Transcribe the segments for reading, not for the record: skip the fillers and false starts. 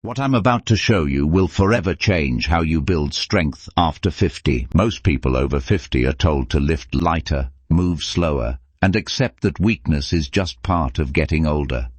What I'm about to show you will forever change how you build strength after 50. Most people over 50 are told to lift lighter, move slower, and accept that weakness is just part of getting older.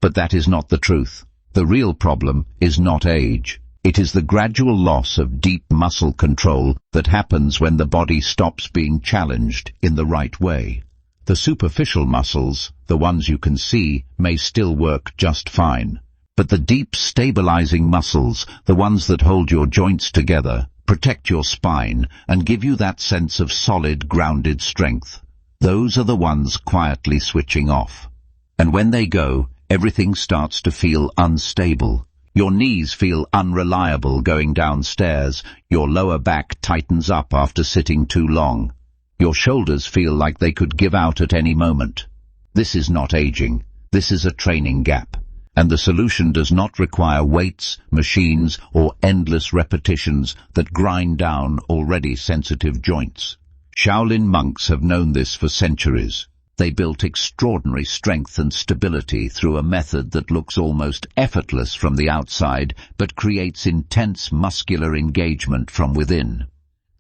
But that is not the truth. The real problem is not age. It is the gradual loss of deep muscle control that happens when the body stops being challenged in the right way. The superficial muscles, the ones you can see, may still work just fine. But the deep stabilizing muscles, the ones that hold your joints together, protect your spine, and give you that sense of solid, grounded strength, those are the ones quietly switching off. And when they go, everything starts to feel unstable. Your knees feel unreliable going downstairs, your lower back tightens up after sitting too long. Your shoulders feel like they could give out at any moment. This is not aging, this is a training gap. And the solution does not require weights, machines, or endless repetitions that grind down already sensitive joints. Shaolin monks have known this for centuries. They built extraordinary strength and stability through a method that looks almost effortless from the outside, but creates intense muscular engagement from within.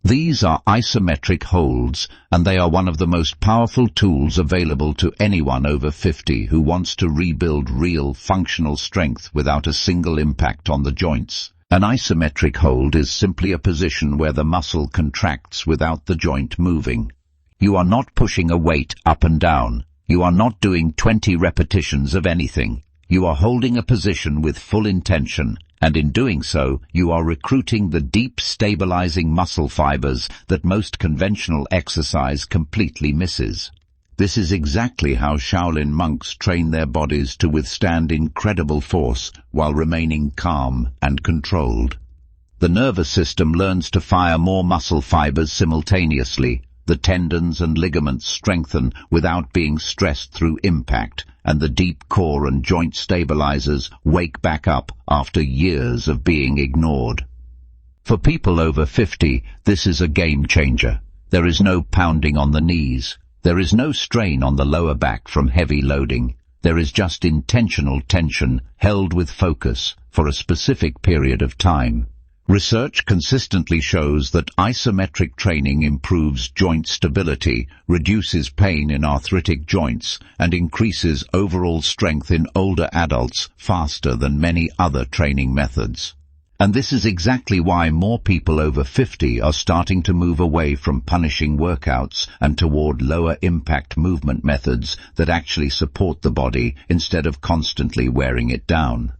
These are isometric holds, and they are one of the most powerful tools available to anyone over 50 who wants to rebuild real, functional strength without a single impact on the joints. An isometric hold is simply a position where the muscle contracts without the joint moving. You are not pushing a weight up and down. You are not doing 20 repetitions of anything. You are holding a position with full intention, and in doing so, you are recruiting the deep stabilizing muscle fibers that most conventional exercise completely misses. This is exactly how Shaolin monks train their bodies to withstand incredible force while remaining calm and controlled. The nervous system learns to fire more muscle fibers simultaneously. The tendons and ligaments strengthen without being stressed through impact, and the deep core and joint stabilizers wake back up after years of being ignored. For people over 50, this is a game changer. There is no pounding on the knees. There is no strain on the lower back from heavy loading. There is just intentional tension held with focus for a specific period of time. Research consistently shows that isometric training improves joint stability, reduces pain in arthritic joints, and increases overall strength in older adults faster than many other training methods. And this is exactly why more people over 50 are starting to move away from punishing workouts and toward lower impact movement methods that actually support the body instead of constantly wearing it down.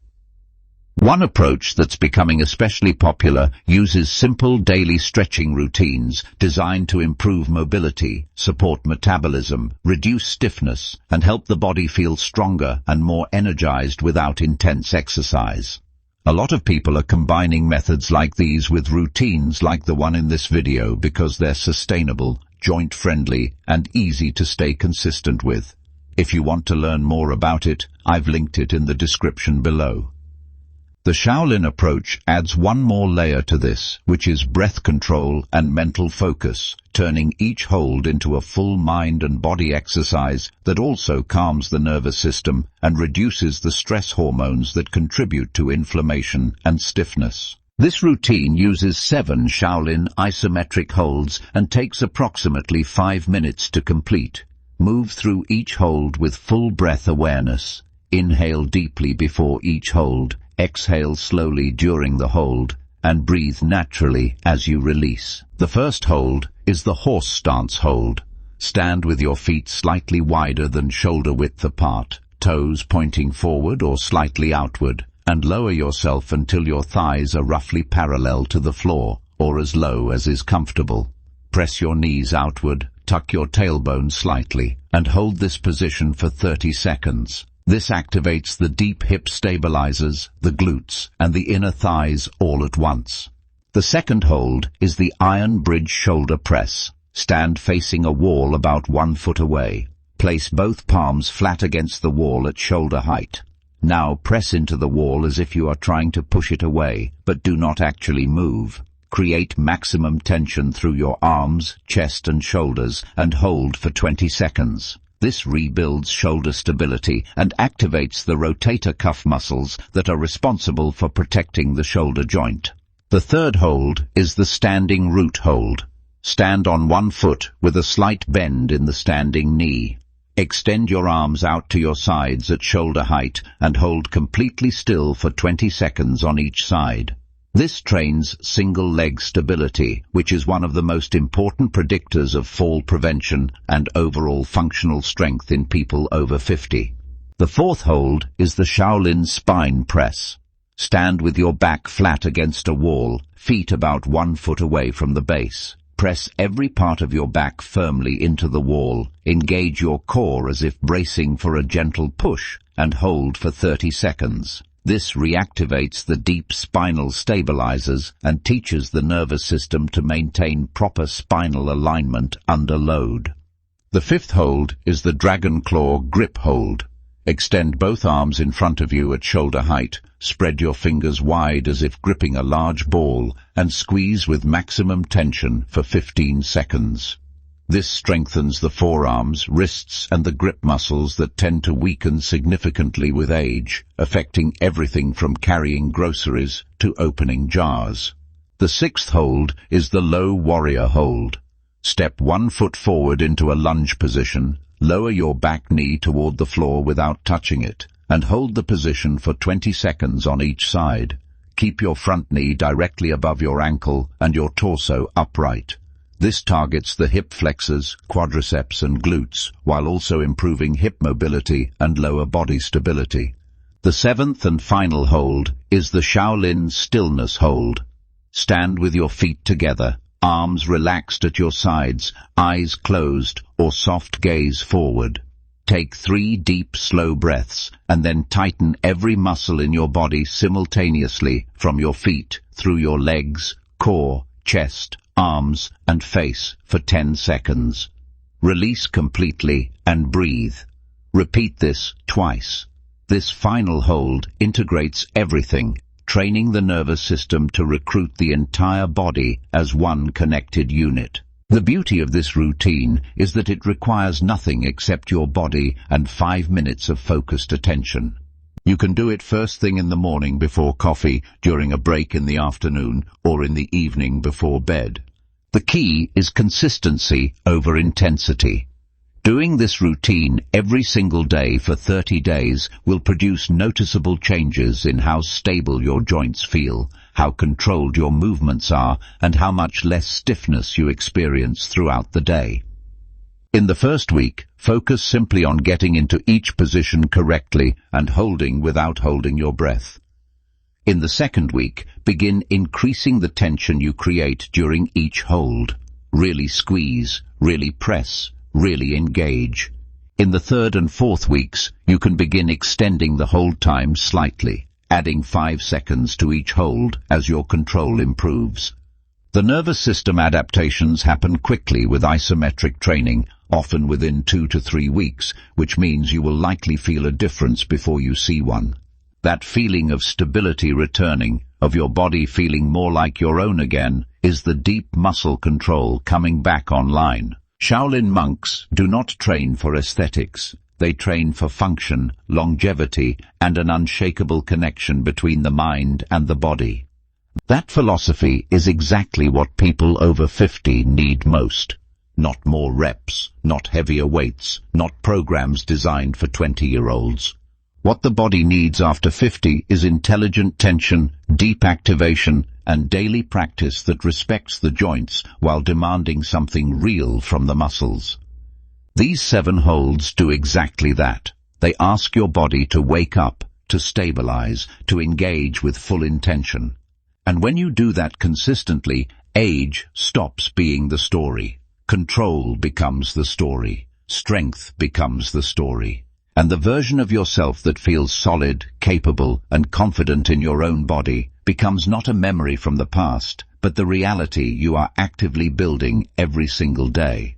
One approach that's becoming especially popular uses simple daily stretching routines designed to improve mobility, support metabolism, reduce stiffness, and help the body feel stronger and more energized without intense exercise. A lot of people are combining methods like these with routines like the one in this video because they're sustainable, joint-friendly, and easy to stay consistent with. If you want to learn more about it, I've linked it in the description below. The Shaolin approach adds one more layer to this, which is breath control and mental focus, turning each hold into a full mind and body exercise that also calms the nervous system and reduces the stress hormones that contribute to inflammation and stiffness. This routine uses 7 Shaolin isometric holds and takes approximately 5 minutes to complete. Move through each hold with full breath awareness. Inhale deeply before each hold. Exhale slowly during the hold, and breathe naturally as you release. The first hold is the horse stance hold. Stand with your feet slightly wider than shoulder width apart, toes pointing forward or slightly outward, and lower yourself until your thighs are roughly parallel to the floor, or as low as is comfortable. Press your knees outward, tuck your tailbone slightly, and hold this position for 30 seconds. This activates the deep hip stabilizers, the glutes, and the inner thighs all at once. The second hold is the iron bridge shoulder press. Stand facing a wall about 1 foot away. Place both palms flat against the wall at shoulder height. Now press into the wall as if you are trying to push it away, but do not actually move. Create maximum tension through your arms, chest, and shoulders, and hold for 20 seconds. This rebuilds shoulder stability and activates the rotator cuff muscles that are responsible for protecting the shoulder joint. The third hold is the standing root hold. Stand on one foot with a slight bend in the standing knee. Extend your arms out to your sides at shoulder height and hold completely still for 20 seconds on each side. This trains single leg stability, which is one of the most important predictors of fall prevention and overall functional strength in people over 50. The fourth hold is the Shaolin spine press. Stand with your back flat against a wall, feet about 1 foot away from the base. Press every part of your back firmly into the wall, engage your core as if bracing for a gentle push, and hold for 30 seconds. This reactivates the deep spinal stabilizers and teaches the nervous system to maintain proper spinal alignment under load. The fifth hold is the dragon claw grip hold. Extend both arms in front of you at shoulder height, spread your fingers wide as if gripping a large ball, and squeeze with maximum tension for 15 seconds. This strengthens the forearms, wrists, and the grip muscles that tend to weaken significantly with age, affecting everything from carrying groceries to opening jars. The sixth hold is the low warrior hold. Step 1 foot forward into a lunge position, lower your back knee toward the floor without touching it, and hold the position for 20 seconds on each side. Keep your front knee directly above your ankle and your torso upright. This targets the hip flexors, quadriceps and glutes, while also improving hip mobility and lower body stability. The seventh and final hold is the Shaolin Stillness hold. Stand with your feet together, arms relaxed at your sides, eyes closed or soft gaze forward. Take 3 deep, slow breaths and then tighten every muscle in your body simultaneously from your feet through your legs, core, chest, arms and face for 10 seconds. Release completely and breathe. Repeat this twice. This final hold integrates everything, training the nervous system to recruit the entire body as one connected unit. The beauty of this routine is that it requires nothing except your body and 5 minutes of focused attention. You can do it first thing in the morning before coffee, during a break in the afternoon, or in the evening before bed. The key is consistency over intensity. Doing this routine every single day for 30 days will produce noticeable changes in how stable your joints feel, how controlled your movements are, and how much less stiffness you experience throughout the day. In the first week, focus simply on getting into each position correctly and holding without holding your breath. In the second week, begin increasing the tension you create during each hold. Really squeeze, really press, really engage. In the third and fourth weeks, you can begin extending the hold time slightly, adding 5 seconds to each hold as your control improves. The nervous system adaptations happen quickly with isometric training, often within 2 to 3 weeks, which means you will likely feel a difference before you see one. That feeling of stability returning, of your body feeling more like your own again, is the deep muscle control coming back online. Shaolin monks do not train for aesthetics. They train for function, longevity, and an unshakable connection between the mind and the body. That philosophy is exactly what people over 50 need most. Not more reps, not heavier weights, not programs designed for 20-year-olds. What the body needs after 50 is intelligent tension, deep activation, and daily practice that respects the joints while demanding something real from the muscles. These 7 holds do exactly that. They ask your body to wake up, to stabilize, to engage with full intention. And when you do that consistently, age stops being the story. Control becomes the story. Strength becomes the story. And the version of yourself that feels solid, capable, and confident in your own body becomes not a memory from the past, but the reality you are actively building every single day.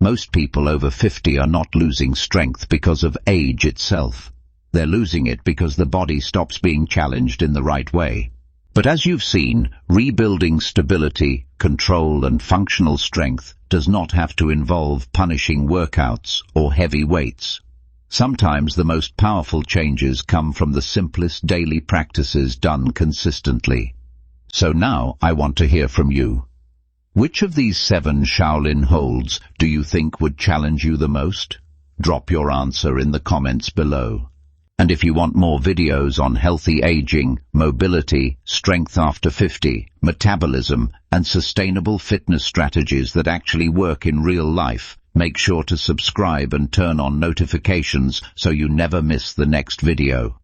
Most people over 50 are not losing strength because of age itself. They're losing it because the body stops being challenged in the right way. But as you've seen, rebuilding stability, control and functional strength does not have to involve punishing workouts or heavy weights. Sometimes the most powerful changes come from the simplest daily practices done consistently. So now I want to hear from you. Which of these 7 Shaolin holds do you think would challenge you the most? Drop your answer in the comments below. And if you want more videos on healthy aging, mobility, strength after 50, metabolism, and sustainable fitness strategies that actually work in real life, make sure to subscribe and turn on notifications so you never miss the next video.